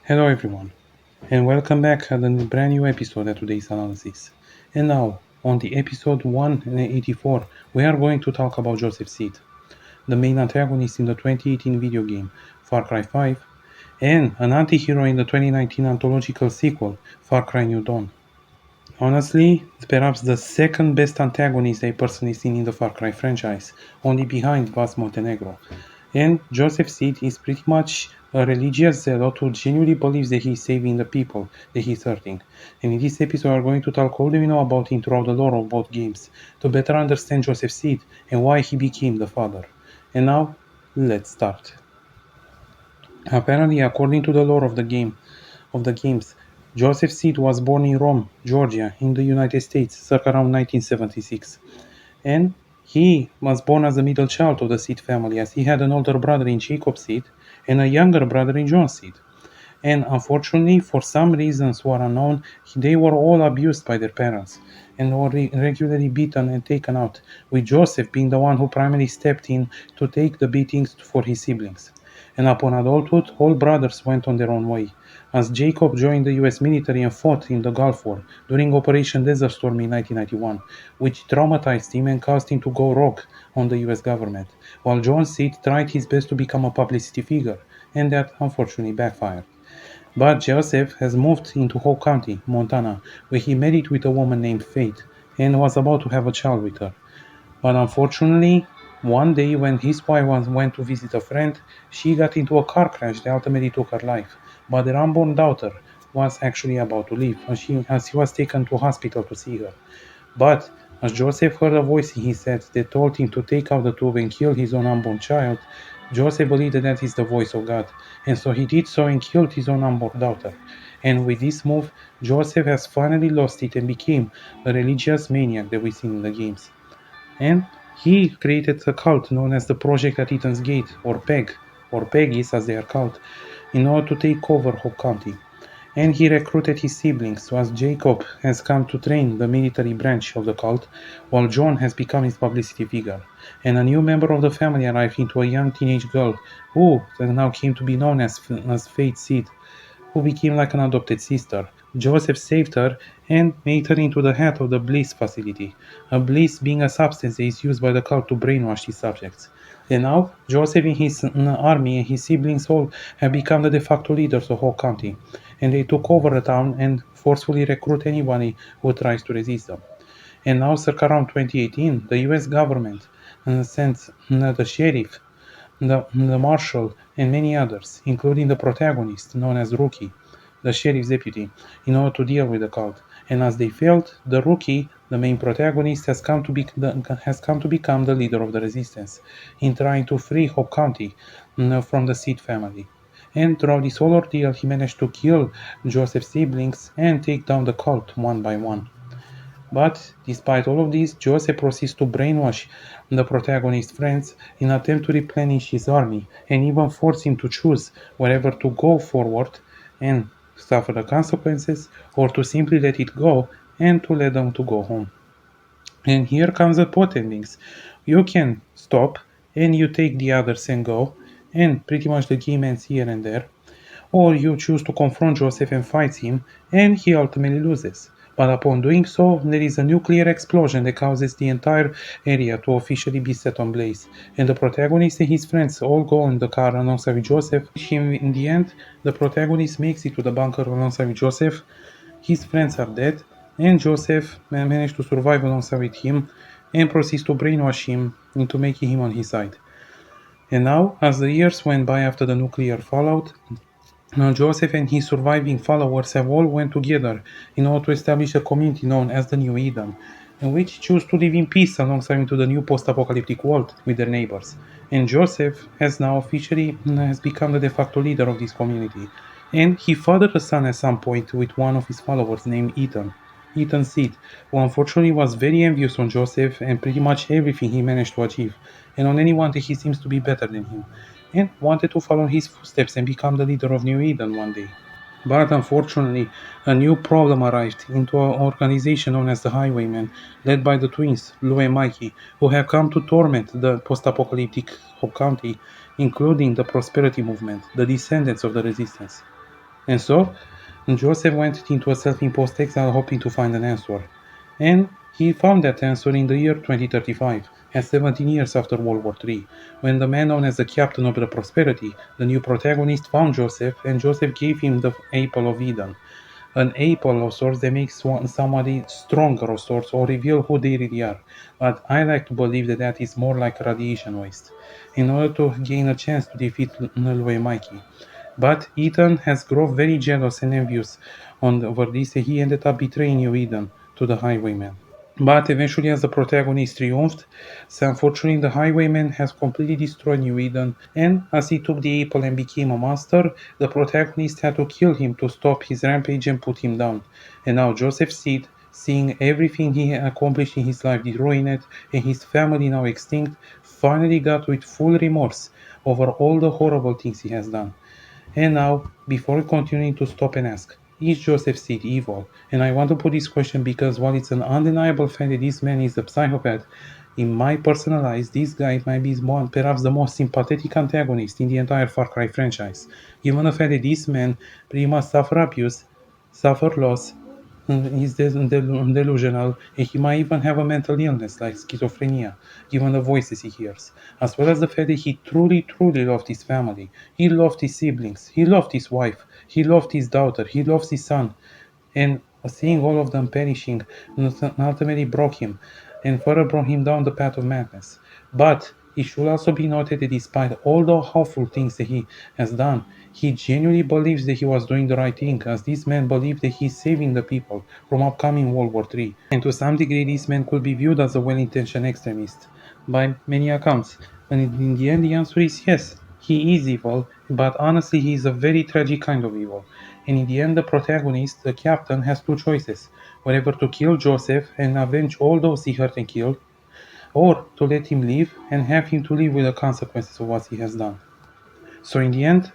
Hello everyone, and welcome back to the brand new episode of today's analysis. And now, on the episode 184, we are going to talk about Joseph Seed, the main antagonist in the 2018 video game Far Cry 5, and an anti-hero in the 2019 anthological sequel Far Cry New Dawn. Honestly, it's perhaps the second best antagonist I personally seen in the Far Cry franchise, only behind Vas Montenegro. And Joseph Seed is pretty much a religious zealot who genuinely believes that he's saving the people that he's hurting. And in this episode, we're going to talk all that we know about him throughout the lore of both games to better understand Joseph Seed and why he became the father. And now, let's start. Apparently, according to the lore of the games, Joseph Seed was born in Rome, Georgia, in the United States, circa around 1976. And he was born as the middle child of the Seed family, as he had an older brother in Jacob Seed and a younger brother in John Seed. And unfortunately, for some reasons who are unknown, they were all abused by their parents and were regularly beaten and taken out, with Joseph being the one who primarily stepped in to take the beatings for his siblings. And upon adulthood, all brothers went on their own way, as Jacob joined the US military and fought in the Gulf War during Operation Desert Storm in 1991, which traumatized him and caused him to go rogue on the US government, while John Seed tried his best to become a publicity figure, and that unfortunately backfired. But Joseph has moved into Hope County, Montana, where he married with a woman named Faith and was about to have a child with her. But unfortunately, one day when his wife went to visit a friend, she got into a car crash that ultimately took her life. But their unborn daughter was actually about to leave, as she was taken to hospital to see her. But as Joseph heard a voice in his head that told him to take out the tube and kill his own unborn child, Joseph believed that that is the voice of God, and so he did so and killed his own unborn daughter. And with this move, Joseph has finally lost it and became a religious maniac that we see in the games. And he created a cult known as the Project at Eden's Gate, or Peggies as they are called, in order to take over Hope County. And he recruited his siblings, so as Jacob has come to train the military branch of the cult, while John has become his publicity figure. And a new member of the family arrived into a young teenage girl, who now came to be known as Faith Seed, who became like an adopted sister. Joseph saved her and made her into the head of the Bliss facility, a Bliss being a substance that is used by the cult to brainwash its subjects. And now, Joseph and his army and his siblings all have become the de facto leaders of whole county, and they took over the town and forcefully recruit anybody who tries to resist them. And now, circa around 2018, the US government sent the sheriff, the marshal, and many others, including the protagonist known as Rookie, the sheriff's deputy, in order to deal with the cult. And as they failed, the Rookie, the main protagonist, has come to become the leader of the resistance in trying to free Hope County from the Seed family. And throughout this whole ordeal, he managed to kill Joseph's siblings and take down the cult one by one. But despite all of this, Joseph proceeds to brainwash the protagonist's friends in an attempt to replenish his army and even force him to choose whether to go forward and suffer the consequences or to simply let it go and to let them to go home. And here comes the plot endings. You can stop and you take the others and go, and pretty much the game ends here and there, or you choose to confront Joseph and fight him, and he ultimately loses. But upon doing so, there is a nuclear explosion that causes the entire area to officially be set on blaze, and the protagonist and his friends all go in the car alongside with Joseph. In the end, the protagonist makes it to the bunker alongside with Joseph. His friends are dead, and Joseph managed to survive alongside with him and proceeds to brainwash him into making him on his side. And now, as the years went by after the nuclear fallout, now Joseph and his surviving followers have all went together in order to establish a community known as the New Eden, in which choose to live in peace alongside into the new post-apocalyptic world with their neighbors. And Joseph has now officially has become the de facto leader of this community. And he fathered a son at some point with one of his followers named Ethan Seed, who unfortunately was very envious on Joseph and pretty much everything he managed to achieve, and on anyone that he seems to be better than him, and wanted to follow his footsteps and become the leader of New Eden one day. But unfortunately, a new problem arrived into an organization known as the Highwaymen, led by the twins, Lou and Mikey, who have come to torment the post-apocalyptic Hope County, including the Prosperity Movement, the descendants of the Resistance. And so Joseph went into a self-imposed exile hoping to find an answer. And he found that answer in the year 2035, at 17 years after World War III, when the man known as the Captain of the Prosperity, the new protagonist, found Joseph, and Joseph gave him the Apple of Eden. An apple of sorts that makes somebody stronger of sorts or reveal who they really are. But I like to believe that that is more like radiation waste, in order to gain a chance to defeat Nulwe Mikey. But Ethan has grown very jealous and envious over this, and he ended up betraying New Eden to the Highwayman. But eventually, as the protagonist triumphed, so unfortunately, the Highwayman has completely destroyed New Eden, and as he took the apple and became a monster, the protagonist had to kill him to stop his rampage and put him down. And now Joseph Seed, seeing everything he had accomplished in his life ruined and his family now extinct, finally got with full remorse over all the horrible things he has done. And now, before continuing, to stop and ask, is Joseph Seed evil? And I want to put this question because while it's an undeniable fact that this man is a psychopath, in my personal eyes, this guy might be perhaps the most sympathetic antagonist in the entire Far Cry franchise. Given the fact that this man pretty much suffer abuse, suffer loss, he's delusional, and he might even have a mental illness like schizophrenia, given the voices he hears, as well as the fact that he truly, truly loved his family. He loved his siblings, he loved his wife, he loved his daughter, he loves his son, and seeing all of them perishing ultimately broke him and further brought him down the path of madness. But it should also be noted that despite all the awful things that he has done, he genuinely believes that he was doing the right thing, as this man believed that he's saving the people from upcoming World War III. And to some degree, this man could be viewed as a well-intentioned extremist by many accounts. And in the end, the answer is yes, he is evil, but honestly, he is a very tragic kind of evil. And in the end, the protagonist, the captain, has two choices: whether to kill Joseph and avenge all those he hurt and killed, or to let him live and have him to live with the consequences of what he has done. So in the end,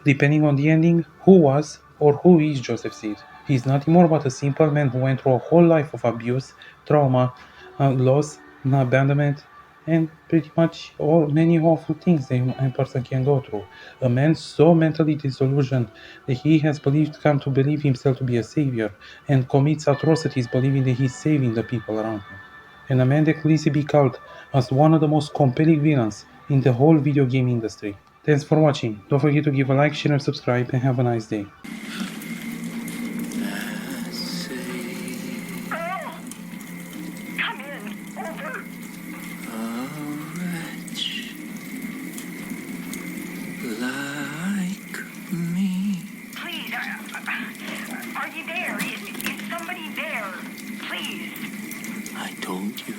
depending on the ending, who was or who is Joseph Seed? He is nothing more but a simple man who went through a whole life of abuse, trauma, loss, abandonment, and pretty much all many awful things that a person can go through. A man so mentally disillusioned that he has come to believe himself to be a savior and commits atrocities believing that he's saving the people around him. And a man that could easily be called as one of the most compelling villains in the whole video game industry. Thanks for watching. Don't forget to give a like, share, and subscribe, and have a nice day. Come in, over. Wretch like me. Please, are you there? Is somebody there? Please. I told you.